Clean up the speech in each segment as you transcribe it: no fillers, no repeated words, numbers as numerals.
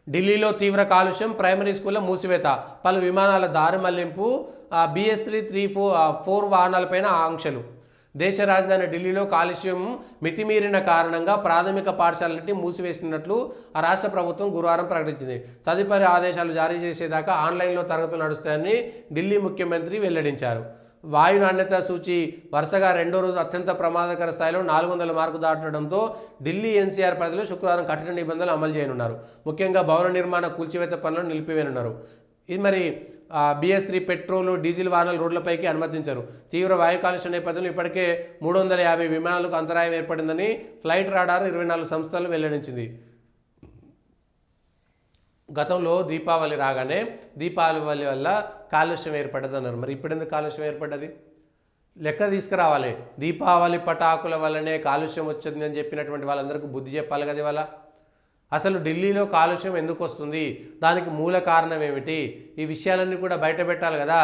ఢిల్లీలో తీవ్ర కాలుష్యం, ప్రైమరీ స్కూళ్ల మూసివేత, పలు విమానాల దారి మళ్లింపు, BS3 3-4 వాహనాలపైన ఆంక్షలు. దేశ రాజధాని ఢిల్లీలో కాలుష్యం మితిమీరిన కారణంగా ప్రాథమిక పాఠశాలన్నింటినీ మూసివేసినట్లు ఆ రాష్ట్ర ప్రభుత్వం గురువారం ప్రకటించింది. తదుపరి ఆదేశాలు జారీ చేసేదాకా ఆన్లైన్లో తరగతులు నడుస్తాయని ఢిల్లీ ముఖ్యమంత్రి వెల్లడించారు. వాయు నాణ్యత సూచి వరుసగా రెండో రోజు అత్యంత ప్రమాదకర స్థాయిలో 400 మార్కు దాటడంతో ఢిల్లీ NCR పరిధిలో శుక్రవారం కఠిన నిబంధనలు అమలు చేయనున్నారు. ముఖ్యంగా భవన నిర్మాణ కూల్చివేత పనులను నిలిపివేయనున్నారు. ఇది మరి BS3 పెట్రోల్, డీజిల్ వాహనాలు రోడ్లపైకి అనుమతించారు. తీవ్ర వాయు కాలుష్య నేపథ్యంలో ఇప్పటికే 350 విమానాలకు అంతరాయం ఏర్పడిందని ఫ్లైట్ రాడార్ 24 సంస్థలు వెల్లడించింది. గతంలో దీపావళి రాగానే దీపావళి వల్ల కాలుష్యం ఏర్పడ్డది అన్నారు. మరి ఇప్పుడు ఎందుకు కాలుష్యం ఏర్పడ్డది? లెక్క తీసుకురావాలి. దీపావళి పటాకుల వల్లనే కాలుష్యం వచ్చింది అని చెప్పినటువంటి వాళ్ళందరికీ బుద్ధి చెప్పాలి కదా. ఇవాళ అసలు ఢిల్లీలో కాలుష్యం ఎందుకు వస్తుంది, దానికి మూల కారణం ఏమిటి, ఈ విషయాలన్నీ కూడా బయట పెట్టాలి కదా.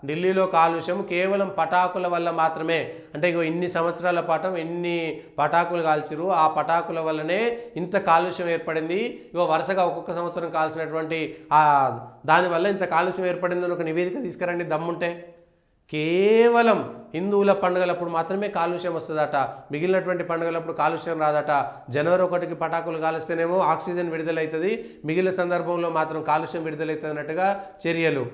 ఢిల్లీలో కాలుష్యం కేవలం పటాకుల వల్ల మాత్రమే, అంటే ఇన్ని సంవత్సరాల పాటు ఎన్ని పటాకులు కాల్చిరు, ఆ పటాకుల వల్లనే ఇంత కాలుష్యం ఏర్పడింది. వరుసగా ఒక్కొక్క సంవత్సరం కాల్చినటువంటి దానివల్ల ఇంత కాలుష్యం ఏర్పడిందని ఒక నివేదిక తీసుకురండి దమ్ముంటే. కేవలం హిందువుల పండుగలప్పుడు మాత్రమే కాలుష్యం వస్తుందట, మిగిలినటువంటి పండుగలప్పుడు కాలుష్యం రాదట. జనవరి 1కి పటాకులు కాలుస్తేనేమో ఆక్సిజన్ విడుదలవుతుంది, మిగిలిన సందర్భంలో మాత్రం కాలుష్యం విడుదలవుతుంది అన్నట్టుగా చర్యలు.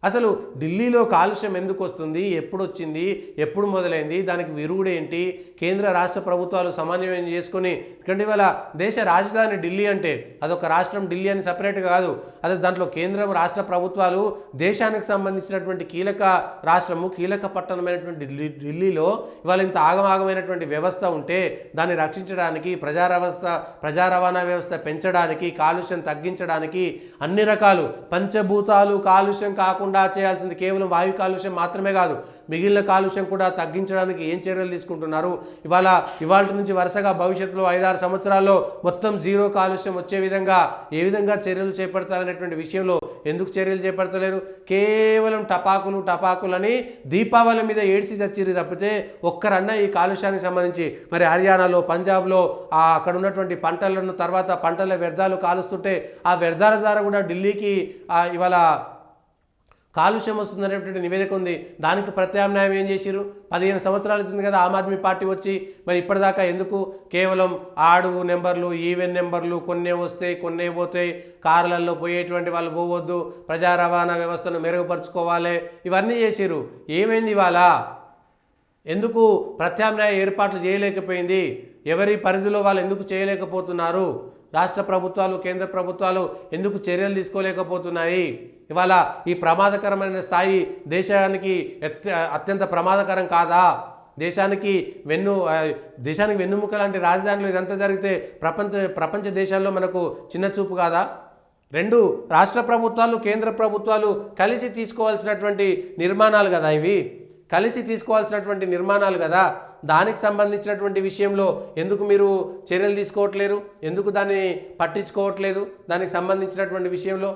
అసలు ఢిల్లీలో కాలుష్యం ఎందుకు వస్తుంది, ఎప్పుడు వచ్చింది, ఎప్పుడు మొదలైంది, దానికి విరుగుడేంటి, కేంద్ర రాష్ట్ర ప్రభుత్వాలు సమన్వయం చేసుకొని, ఎందుకంటే ఇవాళ దేశ రాజధాని ఢిల్లీ అంటే అదొక రాష్ట్రం, ఢిల్లీ అని సపరేట్గా కాదు, అదే దాంట్లో కేంద్రం రాష్ట్ర ప్రభుత్వాలు దేశానికి సంబంధించినటువంటి కీలక రాష్ట్రము, కీలక పట్టణమైనటువంటి ఢిల్లీలో ఇవాళ ఇంత ఆగమాగమైనటువంటి వ్యవస్థ ఉంటే దాన్ని రక్షించడానికి, ప్రజా రవాణా వ్యవస్థ పెంచడానికి, కాలుష్యం తగ్గించడానికి అన్ని రకాలు పంచభూతాలు కాలుష్యం కాకుండా చేయాల్సింది కేవలం వాయు కాలుష్యం మాత్రమే కాదు, మిగిలిన కాలుష్యం కూడా తగ్గించడానికి ఏం చర్యలు తీసుకుంటున్నారు. ఇవాళ నుంచి వరుసగా భవిష్యత్తులో 5-6 సంవత్సరాల్లో మొత్తం జీరో కాలుష్యం వచ్చే విధంగా ఏ విధంగా చర్యలు చేపడతారనేటువంటి విషయంలో ఎందుకు చర్యలు చేపడతలేరు? కేవలం టపాకులని దీపావళి మీద ఏడ్చి చచ్చిరి తప్పితే ఒక్కరన్నా ఈ కాలుష్యానికి సంబంధించి మరి హర్యానాలో, పంజాబ్లో అక్కడ ఉన్నటువంటి పంటలను, తర్వాత పంటల వ్యర్థాలు కాలుస్తుంటే ఆ వ్యర్థాల ద్వారా కూడా ఢిల్లీకి ఇవాళ కాలుష్యం వస్తుందనేటువంటి నివేదిక ఉంది. దానికి ప్రత్యామ్నాయం ఏం చేసిరు? 15 సంవత్సరాలు అవుతుంది కదా ఆమ్ ఆద్మీ పార్టీ వచ్చి, మరి ఇప్పటిదాకా ఎందుకు? కేవలం ఆడు నెంబర్లు, ఈవెన్ నెంబర్లు, కొన్నే వస్తాయి కొన్నే పోతాయి, కార్లలో పోయేటువంటి వాళ్ళు పోవద్దు, ప్రజా రవాణా వ్యవస్థను మెరుగుపరుచుకోవాలి, ఇవన్నీ చేసిరు. ఏమైంది ఇవాళ? ఎందుకు ప్రత్యామ్నాయ ఏర్పాట్లు చేయలేకపోయింది? ఎవరి పరిధిలో వాళ్ళు ఎందుకు చేయలేకపోతున్నారు? రాష్ట్ర ప్రభుత్వాలు, కేంద్ర ప్రభుత్వాలు ఎందుకు చర్యలు తీసుకోలేకపోతున్నాయి? ఇవాళ ఈ ప్రమాదకరమైన స్థాయి దేశానికి అత్యంత ప్రమాదకరం కాదా? దేశానికి వెన్నుముక లాంటి రాజధానిలో ఇదంతా జరిగితే ప్రపంచ దేశాల్లో మనకు చిన్న చూపు కాదా? రెండు రాష్ట్ర ప్రభుత్వాలు, కేంద్ర ప్రభుత్వాలు కలిసి తీసుకోవాల్సినటువంటి నిర్మాణాలు కదా ఇవి, కలిసి తీసుకోవాల్సినటువంటి నిర్మాణాలు కదా. దానికి సంబంధించినటువంటి విషయంలో ఎందుకు మీరు చర్యలు తీసుకోవట్లేరు? ఎందుకు దాన్ని పట్టించుకోవట్లేదు? దానికి సంబంధించినటువంటి విషయంలో